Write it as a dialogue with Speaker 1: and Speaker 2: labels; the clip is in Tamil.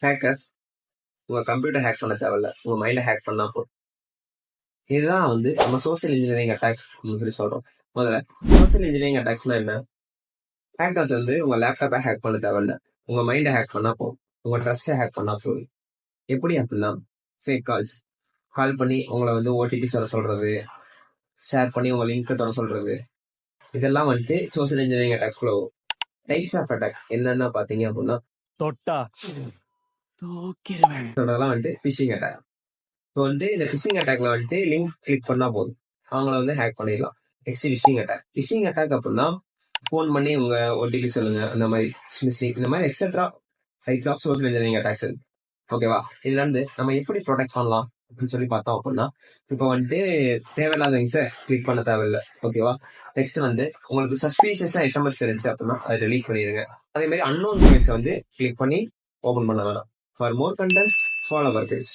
Speaker 1: ஹேக்கர்ஸ் உங்க கம்ப்யூட்டர் ஹேக் பண்ண தேவையில்ல, உங்க மைண்டை ஹேக் பண்ணா போதும். இதுதான் வந்து நம்ம சோசியல் இன்ஜினியரிங் அட்டாக்ஸ் அப்படின்னு சொல்லி சொல்றோம். முதல்ல சோசியல் இன்ஜினியரிங் அட்டாக்ஸ்னா என்ன? ஹேக்கர்ஸ் வந்து உங்க லேப்டாப்பை ஹேக் பண்ண தேவையில்ல, உங்க மைண்டை ஹேக் பண்ணா போதும், உங்க ட்ரஸ்ட்டை ஹேக் பண்ணா போதும். எப்படி அப்படின்னா, ஃபேக் கால் பண்ணி உங்களை வந்து ஓடிபி சொல்றது, ஷேர் பண்ணி உங்க லிங்க் தொட சொல்றது, இதெல்லாம் வந்துட்டு சோசியல் இன்ஜினியரிங் அட்டாக்ஸ்குள்ள வரும். டைப்ஸ் ஆஃப் அட்டாக்ஸ் என்னென்ன பாத்தீங்க அப்படின்னா,
Speaker 2: தொட்டா தூக்கிடுவேன்
Speaker 1: சொல்றதெல்லாம் வந்துட்டு ஃபிஷிங் அட்டாக். இப்போ வந்துட்டு இந்த ஃபிஷிங் அட்டாக்ல வந்துட்டு லிங்க் கிளிக் பண்ணா போதும், அவங்கள வந்து ஹேக் பண்ணிடலாம். நெக்ஸ்ட் ஃபிஷிங் அட்டாக் அப்படின்னா, ஃபோன் பண்ணி உங்க ஓடிபி சொல்லுங்க, அந்த மாதிரி ஸ்மிஷிங், இந்த மாதிரி etcetera types of social engineering attacks. ஓகேவா? இதுல இருந்து நம்ம எப்படி ப்ரொடெக்ட் பண்ணலாம் அப்படின்னு சொல்லி பார்த்தோம் அப்படின்னா, இப்போ வந்துட்டு தேவையில்லாத லிங்க்ஸை கிளிக் பண்ண தேவையில்லை. ஓகேவா? நெக்ஸ்ட் வந்து உங்களுக்கு சஸ்பீஷியஸா எஸ்எம்எஸ் தெரிஞ்சு அப்படின்னா அதை டெலீட் பண்ணிடுங்க. அதே மாதிரி அன்னோன் மெயில்ஸை வந்து கிளிக் பண்ணி ஓபன் பண்ண வேணாம். For more contents follow our page.